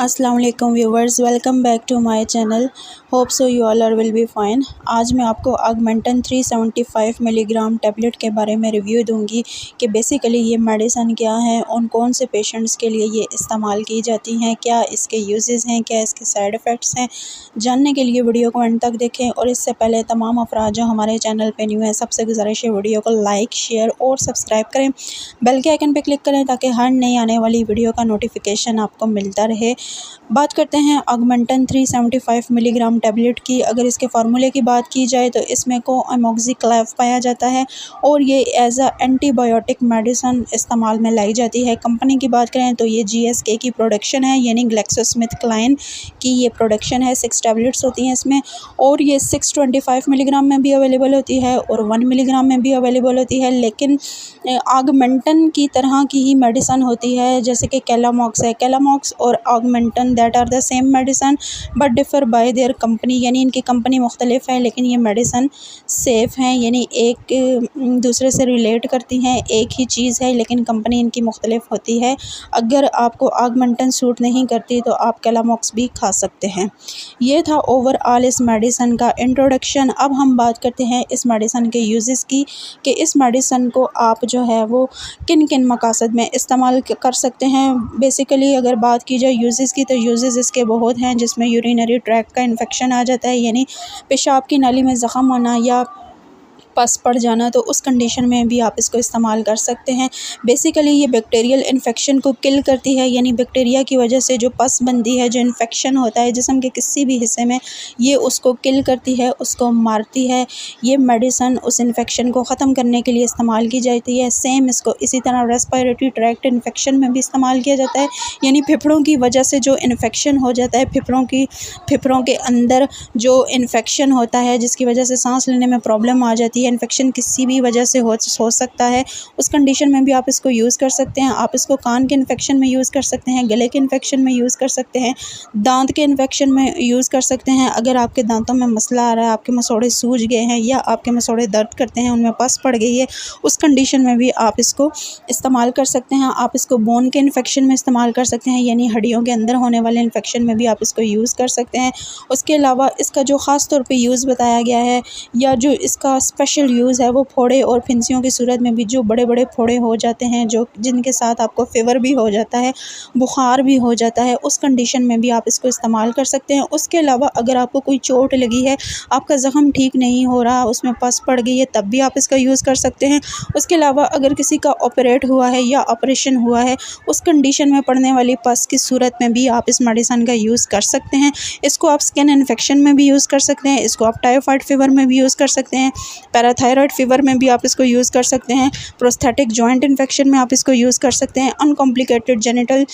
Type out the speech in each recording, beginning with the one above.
अस्सलाम वालेकुम viewers, welcome back to my channel. Hope so you all are will be fine. आज मैं आपको ऑगमेंटन 375 मिलीग्राम टैबलेट के बारे में रिव्यू दूंगी कि बेसिकली ये मेडिसिन क्या है, उन कौन से पेशेंट्स के लिए ये इस्तेमाल की जाती हैं, क्या इसके यूजेस हैं, क्या इसके साइड इफ़ेक्ट्स हैं। जानने के लिए वीडियो को एंड तक देखें। और इससे पहले तमाम अफराद जो हमारे चैनल पर न्यू हैं, सबसे गुजारिश है वीडियो को लाइक, शेयर और सब्सक्राइब करें। बेल के आइकन पर क्लिक करें ताकि हर नई आने वाली वीडियो का नोटिफिकेशन आपको मिलता रहे। बात करते हैं ऑगमेंटन 375 मिलीग्राम टैबलेट की। अगर इसके फार्मूले की बात की जाए तो इसमें कोअमोक्सिक्लेव पाया जाता है और ये एज अ एंटीबायोटिक मेडिसिन इस्तेमाल में लाई जाती है। कंपनी की बात करें तो ये GSK की प्रोडक्शन है, यानी ग्लेक्सोस्मिथक्लाइन की ये प्रोडक्शन है। 6 टैबलेट्स होती हैं इसमें और ये 625 मिलीग्राम में भी अवेलेबल होती है और 1 मिलीग्राम में भी अवेलेबल होती है। लेकिन ऑगमेंटन की तरह की ही मेडिसिन होती है, जैसे कि कैलामॉक्स है। कैलामॉक्स और Augmentin that are the same medicine but differ by their company, यानी इनकी कंपनी मुख्तलिफ है लेकिन ये मेडिसिन सेफ़ हैं, यानी एक दूसरे से रिलेट करती हैं, एक ही चीज़ है लेकिन कंपनी इनकी मुख्तलिफ होती है। अगर आपको ऑगमेंटन सूट नहीं करती तो आप कैलामॉक्स भी खा सकते हैं। ये था ओवरऑल इस मेडिसिन का इंट्रोडक्शन। अब हम बात करते हैं इस मेडिसिन के यूजेस की, कि इस मेडिसिन को आप जो है वो किन किन मकासद में इस्तेमाल कर सकते हैं। बेसिकली अगर बात की जाए यूजेस की तो यूजेस इसके बहुत हैं, जिसमें यूरिनरी ट्रैक्ट का इन्फेक्शन आ जाता है, यानी पेशाब की नाली में ज़ख़म होना या पस पड़ जाना, तो उस कंडीशन में भी आप इसको इस्तेमाल कर सकते हैं। बेसिकली ये बैक्टीरियल इन्फेक्शन को किल करती है, यानी बैक्टीरिया की वजह से जो पस बनती है, जो इन्फेक्शन होता है जिस्म के किसी भी हिस्से में, ये उसको किल करती है, उसको मारती है। ये मेडिसिन उस इन्फेक्शन को ख़त्म करने के लिए इस्तेमाल की जाती है। सेम इसको इसी तरह रेस्पिरेटरी ट्रैक्ट इन्फेक्शन में भी इस्तेमाल किया जाता है, यानी फेफड़ों की वजह से जो इन्फेक्शन हो जाता है, फेफड़ों के अंदर जो इन्फेक्शन होता है जिसकी वजह से सांस लेने में प्रॉब्लम आ जाती है, इन्फेक्शन किसी भी वजह से हो सकता है, उस कंडीशन में भी आप इसको यूज़ कर सकते हैं। आप इसको कान के इन्फेक्शन में यूज़ कर सकते हैं, गले के इन्फेक्शन में यूज़ कर सकते हैं, दांत के इन्फेक्शन में यूज़ कर सकते हैं। अगर आपके दांतों में मसला आ रहा है, आपके मसोड़े सूज गए हैं या आपके मसोड़े दर्द करते हैं, उनमें पस पड़ गई है, उस कंडीशन में भी आप इसको इस्तेमाल कर सकते हैं। आप इसको बोन के इन्फेक्शन में इस्तेमाल कर सकते हैं, यानी हड्डियों के अंदर होने वाले इन्फेक्शन में भी आप इसको यूज़ कर सकते हैं। उसके अलावा इसका जो ख़ास तौर पे यूज़ बताया गया है या जो इसका स्पेशल यूज़ है वो फोड़े और फिंसियों की सूरत में भी, जो बड़े बड़े फोड़े हो जाते हैं, जो जिनके साथ आपको फ़ीवर भी हो जाता है, बुखार भी हो जाता है, उस कंडीशन में भी आप इसको इस्तेमाल कर सकते हैं। उसके अलावा अगर आपको कोई चोट लगी है, आपका ज़ख़म ठीक नहीं हो रहा, उसमें पस पड़ गई है, तब भी आप इसका यूज़ कर सकते हैं। उसके अलावा अगर किसी का ऑपरेट हुआ है या ऑपरेशन हुआ है, उस कंडीशन में पड़ने वाली पस की सूरत में भी आप इस मेडिसिन का यूज़ कर सकते हैं। इसको आप स्किन इन्फेक्शन में भी यूज़ कर सकते हैं, इसको आप टाइफाइड फ़ीवर में भी यूज़ कर सकते हैं, पैराथायरॉयड फ़ीवर में भी आप इसको यूज़ कर सकते हैं, प्रोस्थेटिक जॉइंट इन्फेक्शन में आप इसको यूज़ कर सकते हैं, अनकॉम्प्लिकेटेड जेनिटल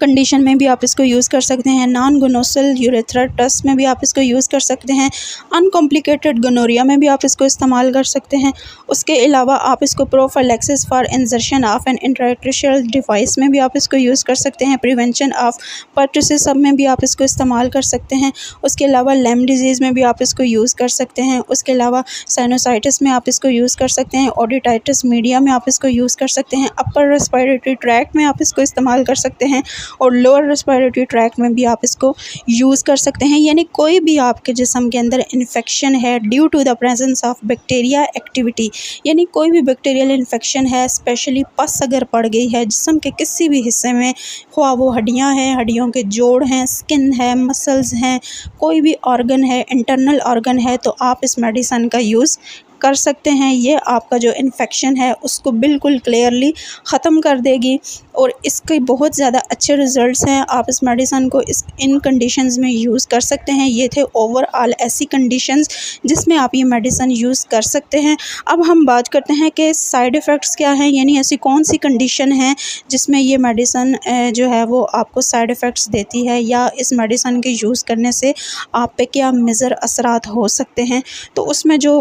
कंडीशन में भी आप इसको यूज़ कर सकते हैं, नॉन गोनोसल यूरेथ्राइटिस में भी आप इसको यूज़ कर सकते हैं, अनकॉम्प्लिकेटेड गोनोरिया में भी आप इसको इस्तेमाल कर सकते हैं। उसके अलावा आप इसको prophylaxis for insertion of an intratracheal device में भी आप इसको यूज़ कर सकते हैं, प्रिवेंशन ऑफ पर्टुसिस में भी आप इसको इस्तेमाल कर सकते हैं। उसके अलावा लेम डिजीज़ में भी आप इसको यूज़ कर सकते हैं। उसके अलावा साइनोसाइटिस में आप इसको यूज़ कर सकते हैं, ऑडिटाइटिस मीडिया में आप इसको यूज़ कर सकते हैं, अपर रेस्पिरेटरी ट्रैक्ट में आप इसको इस्तेमाल कर सकते हैं और लोअर रेस्पिरेटरी ट्रैक्ट में भी आप इसको यूज़ कर सकते हैं। यानी कोई भी आपके जिस्म के अंदर इन्फेक्शन है due to the presence of bacteria activity, यानी कोई भी बैक्टीरियल इन्फेक्शन है, स्पेशली पस अगर पड़ गई है जिस्म के किसी भी हिस्से में, ख्वाह वो हड्डियाँ हैं, हड्डियों के जोड़ हैं, स्किन है, मसल्स हैं, कोई भी ऑर्गन है, इंटरनल ऑर्गन है, तो आप इस मेडिसिन का यूज़ कर सकते हैं। ये आपका जो इन्फेक्शन है उसको बिल्कुल क्लियरली ख़त्म कर देगी और इसके बहुत ज़्यादा अच्छे रिज़ल्ट्स हैं। आप इस मेडिसिन को इन कंडीशंस में यूज़ कर सकते हैं। ये थे ओवरऑल ऐसी कंडीशंस जिसमें आप ये मेडिसिन यूज़ कर सकते हैं। अब हम बात करते हैं कि साइड इफ़ेक्ट्स क्या हैं, यानी ऐसी कौन सी कंडीशन है जिसमें ये मेडिसिन जो है वो आपको साइड इफ़ेक्ट्स देती है, या इस मेडिसिन के यूज़ करने से आप पे क्या मुज़र असरात हो सकते हैं। तो उसमें जो